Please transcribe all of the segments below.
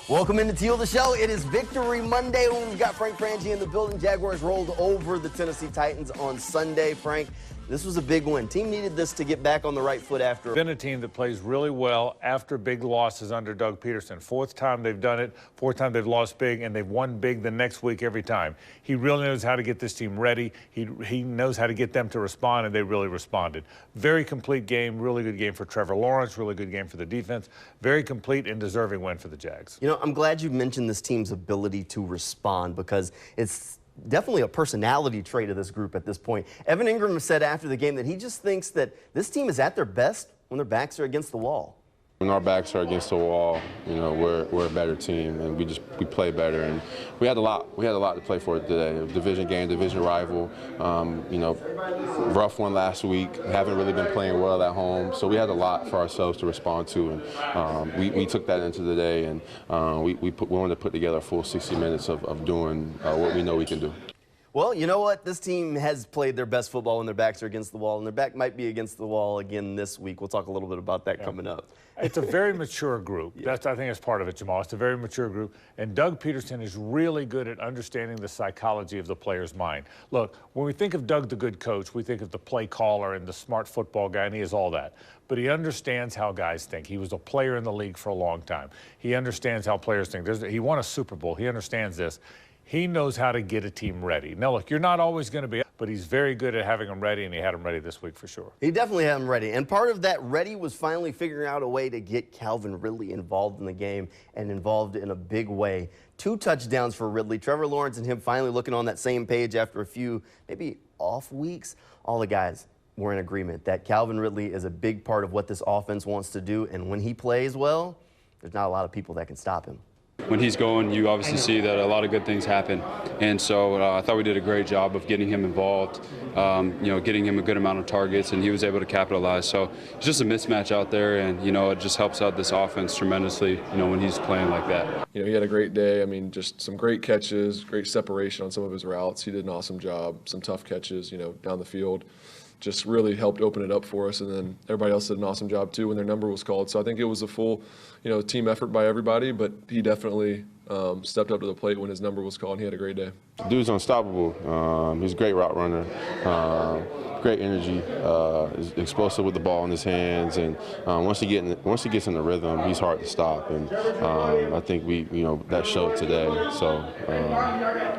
Welcome into Teal the Show. It is Victory Monday. We've got Frank Frangie in the building. Jaguars rolled over the Tennessee Titans on Sunday. Frank, this was a big win. Team needed this to get back on the right foot after. Been a team that plays really well after big losses under Doug Peterson. Fourth time they've done it, fourth time they've lost big, and they've won big the next week every time. He really knows how to get this team ready. He knows how to get them to respond, and they really responded. Very complete game, really good game for Trevor Lawrence, really good game for the defense. Very complete and deserving win for the Jags. You know, I'm glad you mentioned this team's ability to respond because it's definitely a personality trait of this group at this point. Evan Ingram said after the game that he just thinks that this team is at their best when their backs are against the wall. When our backs are against the wall, you know, we're a better team, and we play better. And we had a lot to play for today. A division game, division rival. You know, rough one last week. Haven't really been playing well at home, so we had a lot for ourselves to respond to, and we took that into the day, and we wanted to put together a full 60 minutes of doing what we know we can do. Well, you know what? This team has played their best football when their backs are against the wall, and their back might be against the wall again this week. We'll talk a little bit about that coming up. It's a very mature group. I think that's part of it, Jamal. It's a very mature group, and Doug Peterson is really good at understanding the psychology of the player's mind. Look, when we think of Doug the good coach, we think of the play caller and the smart football guy, and he is all that. But he understands how guys think. He was a player in the league for a long time. He understands how players think. He won a Super Bowl. He understands this. He knows how to get a team ready. Now, look, you're not always going to be, but he's very good at having them ready, and he had them ready this week for sure. He definitely had them ready. And part of that ready was finally figuring out a way to get Calvin Ridley involved in the game and involved in a big way. 2 touchdowns for Ridley. Trevor Lawrence and him finally looking on that same page after a few maybe off weeks. All the guys were in agreement that Calvin Ridley is a big part of what this offense wants to do. And when he plays well, there's not a lot of people that can stop him. When he's going, you obviously see that a lot of good things happen. And so I thought we did a great job of getting him involved, you know, getting him a good amount of targets, and he was able to capitalize. So it's just a mismatch out there, and, you know, it just helps out this offense tremendously, you know, when he's playing like that. You know, he had a great day. I mean, just some great catches, great separation on some of his routes. He did an awesome job, some tough catches, you know, down the field. Just really helped open it up for us, and then everybody else did an awesome job too when their number was called. So I think it was a full, you know, team effort by everybody, but he definitely stepped up to the plate when his number was called, and he had a great day. Dude's unstoppable. He's a great route runner, great energy, is explosive with the ball in his hands, and once he gets in the rhythm, he's hard to stop. And I think that showed today. So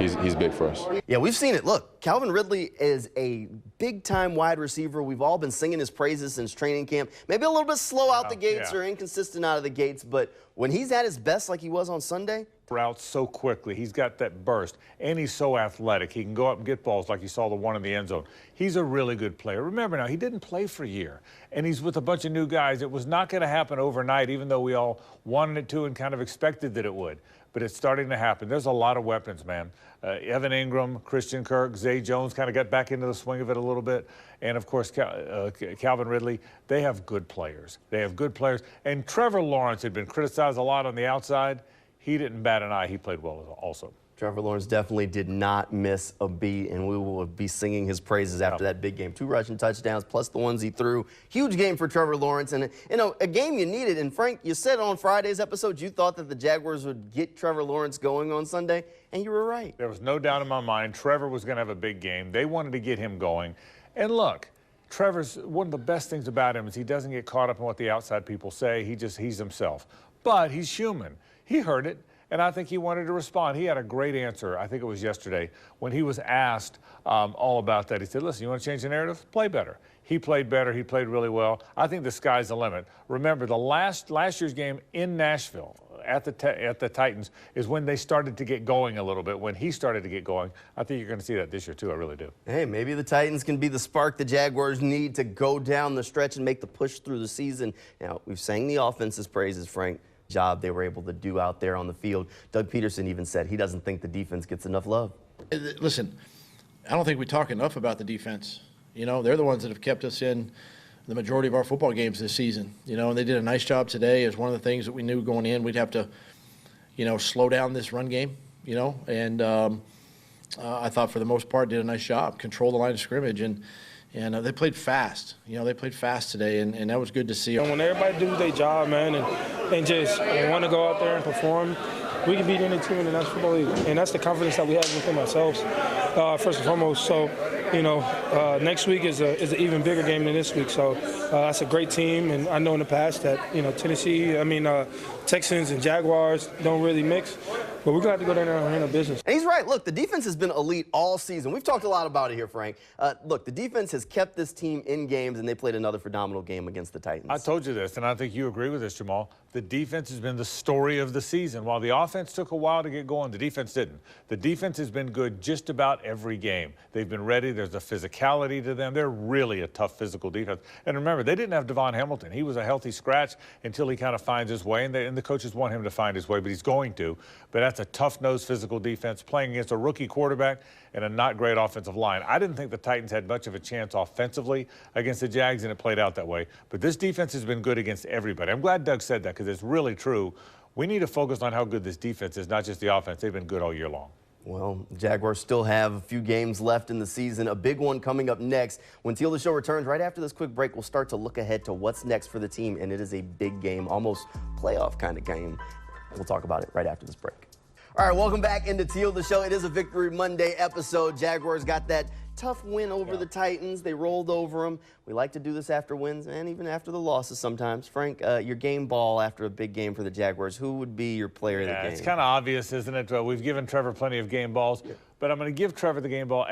he's big for us. Yeah, we've seen it. Look, Calvin Ridley is a big-time wide receiver. We've all been singing his praises since training camp. Maybe a little bit slow out the gates or inconsistent out of the gates, but when he's at his best like he was on Sunday, routes so quickly. He's got that burst, and he's so athletic. He can go up and get balls like you saw the one in the end zone. He's a really good player. Remember now, he didn't play for a year, and he's with a bunch of new guys. It was not going to happen overnight, even though we all wanted it to and kind of expected that it would. But it's starting to happen. There's a lot of weapons, man. Evan Ingram, Christian Kirk, Zay Jones kind of got back into the swing of it a little bit. And, of course, Calvin Ridley. They have good players. They have good players. And Trevor Lawrence had been criticized a lot on the outside. He didn't bat an eye. He played well also. Trevor Lawrence definitely did not miss a beat, and we will be singing his praises after that big game. 2 rushing touchdowns plus the ones he threw. Huge game for Trevor Lawrence, and you know, a game you needed. And Frank, you said on Friday's episode you thought that the Jaguars would get Trevor Lawrence going on Sunday, and you were right. There was no doubt in my mind Trevor was going to have a big game. They wanted to get him going. And look, Trevor's one of the best things about him is he doesn't get caught up in what the outside people say. He's himself. But he's human. He heard it. And I think he wanted to respond. He had a great answer, I think it was yesterday, when he was asked all about that. He said, listen, you want to change the narrative? Play better. He played better. He played really well. I think the sky's the limit. Remember, the last year's game in Nashville at the Titans is when they started to get going a little bit, when he started to get going. I think you're going to see that this year, too. I really do. Hey, maybe the Titans can be the spark the Jaguars need to go down the stretch and make the push through the season. Now, we've sang the offense's praises, Frank. Job they were able to do out there on the field. Doug Peterson even said he doesn't think the defense gets enough love. Listen, I don't think we talk enough about the defense. You know, they're the ones that have kept us in the majority of our football games this season. You know, and they did a nice job today. It's one of the things that we knew going in. We'd have to, you know, slow down this run game, you know, and I thought for the most part did a nice job, control the line of scrimmage, and they played fast. You know, they played fast today, and that was good to see. And when everybody do their job, man, and just want to go out there and perform, we can beat any team in the National Football League. And that's the confidence that we have within ourselves, first and foremost. So, next week is an even bigger game than this week. So that's a great team. And I know in the past that, Texans and Jaguars don't really mix. But we're going to have to go down there and handle business. And he's right. Look, the defense has been elite all season. We've talked a lot about it here, Frank. Look, the defense has kept this team in games, and they played another phenomenal game against the Titans. I told you this, and I think you agree with this, Jamal. The defense has been the story of the season. While the offense took a while to get going, the defense didn't. The defense has been good just about every game. They've been ready. There's a physicality to them. They're really a tough physical defense. And remember, they didn't have Devon Hamilton. He was a healthy scratch until he kind of finds his way, and the coaches want him to find his way, but he's going to. But that's a tough-nosed physical defense playing against a rookie quarterback and a not great offensive line. I didn't think the Titans had much of a chance offensively against the Jags, and it played out that way. But this defense has been good against everybody. I'm glad Doug said that because it's really true. We need to focus on how good this defense is, not just the offense. They've been good all year long. Well, the Jaguars still have a few games left in the season. A big one coming up next. When Teal the Show returns right after this quick break, we'll start to look ahead to what's next for the team, and it is a big game, almost playoff kind of game. We'll talk about it right after this break. All right, welcome back into Teal the Show. It is a Victory Monday episode. Jaguars got that tough win over the Titans. They rolled over them. We like to do this after wins and even after the losses sometimes. Frank, your game ball after a big game for the Jaguars, who would be your player of the game? It's kind of obvious, isn't it? We've given Trevor plenty of game balls, but I'm going to give Trevor the game ball.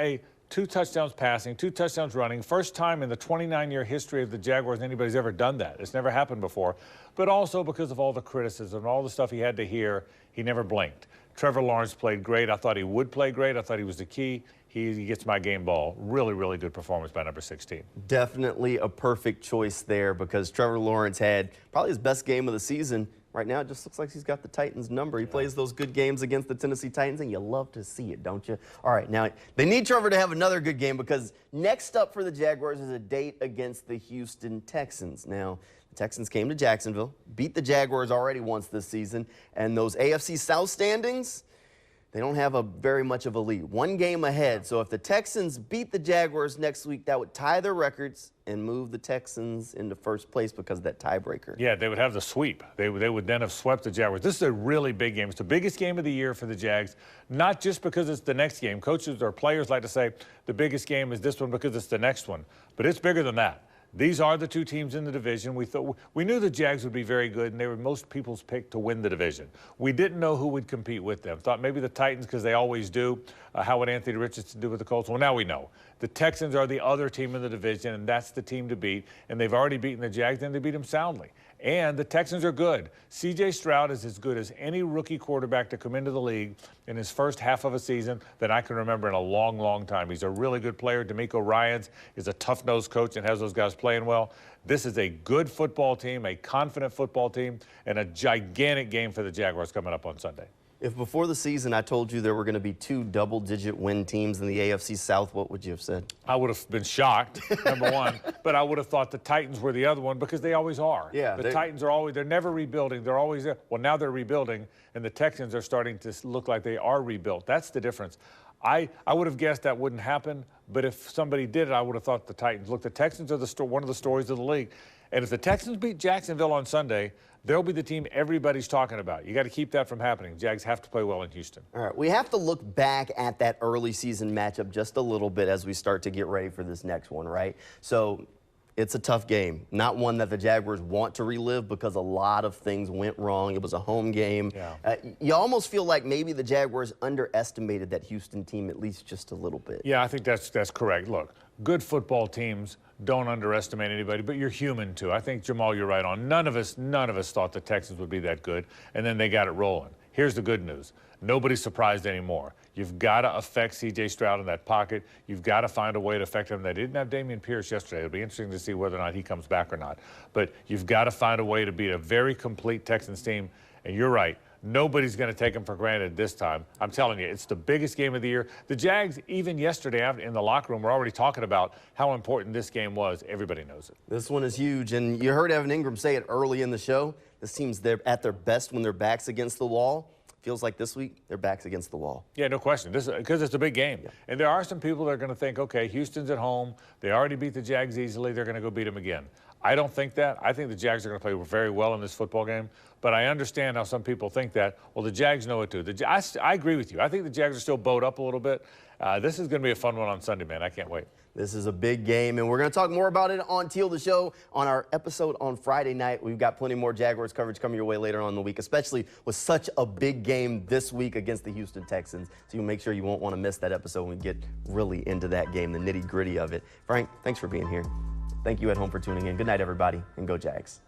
2 touchdowns passing, 2 touchdowns running. First time in the 29-year history of the Jaguars anybody's ever done that. It's never happened before. But also because of all the criticism and all the stuff he had to hear, he never blinked. Trevor Lawrence played great. I thought he would play great. I thought he was the key. He gets my game ball. Really, really good performance by number 16. Definitely a perfect choice there because Trevor Lawrence had probably his best game of the season. Right now, it just looks like he's got the Titans' number. He plays those good games against the Tennessee Titans, and you love to see it, don't you? All right, now, they need Trevor to have another good game because next up for the Jaguars is a date against the Houston Texans. Now, the Texans came to Jacksonville, beat the Jaguars already once this season, and those AFC South standings, they don't have very much of a lead. 1 game ahead. So if the Texans beat the Jaguars next week, that would tie their records and move the Texans into first place because of that tiebreaker. Yeah, they would have the sweep. They would then have swept the Jaguars. This is a really big game. It's the biggest game of the year for the Jags, not just because it's the next game. Coaches or players like to say the biggest game is this one because it's the next one. But it's bigger than that. These are the 2 teams in the division. We knew the Jags would be very good, and they were most people's pick to win the division. We didn't know who would compete with them. Thought maybe the Titans because they always do. How would Anthony Richardson do with the Colts? Well, now we know. The Texans are the other team in the division, and that's the team to beat. And they've already beaten the Jags, and they beat them soundly. And the Texans are good. C.J. Stroud is as good as any rookie quarterback to come into the league in his first half of a season that I can remember in a long, long time. He's a really good player. DeMeco Ryans is a tough-nosed coach and has those guys playing well. This is a good football team, a confident football team, and a gigantic game for the Jaguars coming up on Sunday. If before the season I told you there were going to be 2 double-digit win teams in the AFC South, what would you have said? I would have been shocked, number one, but I would have thought the Titans were the other one because they always are. Yeah, the Titans are always, they're never rebuilding. They're always there. Well, now they're rebuilding, and the Texans are starting to look like they are rebuilt. That's the difference. I would have guessed that wouldn't happen, but if somebody did it, I would have thought the Titans. Look, the Texans are one of the stories of the league. And if the Texans beat Jacksonville on Sunday, they'll be the team everybody's talking about. You got to keep that from happening. Jags have to play well in Houston. All right, we have to look back at that early season matchup just a little bit as we start to get ready for this next one, right? So it's a tough game, not one that the Jaguars want to relive because a lot of things went wrong. It was a home game. Yeah. You almost feel like maybe the Jaguars underestimated that Houston team at least just a little bit. Yeah, I think that's correct. Look, good football teams don't underestimate anybody, but you're human too. I think, Jamal, you're right on. None of us thought the Texans would be that good, and then they got it rolling. Here's the good news. Nobody's surprised anymore. You've got to affect C.J. Stroud in that pocket. You've got to find a way to affect him. They didn't have Dameon Pierce yesterday. It'll be interesting to see whether or not he comes back or not. But you've got to find a way to beat a very complete Texans team, and you're right. Nobody's going to take them for granted this time. I'm telling you, it's the biggest game of the year. The Jags, even yesterday in the locker room, were already talking about how important this game was. Everybody knows it. This one is huge, and you heard Evan Ingram say it early in the show. This team's at their best when their back's against the wall. Feels like this week, their back's against the wall. Yeah, no question. Because it's a big game. Yeah. And there are some people that are going to think, okay, Houston's at home. They already beat the Jags easily. They're going to go beat them again. I don't think that. I think the Jags are going to play very well in this football game. But I understand how some people think that. Well, the Jags know it too. I agree with you. I think the Jags are still bowed up a little bit. This is going to be a fun one on Sunday, man. I can't wait. This is a big game, and we're going to talk more about it on Teal the Show on our episode on Friday night. We've got plenty more Jaguars coverage coming your way later on in the week, especially with such a big game this week against the Houston Texans. So you make sure you won't want to miss that episode when we get really into that game, the nitty-gritty of it. Frank, thanks for being here. Thank you at home for tuning in. Good night, everybody, and go Jags.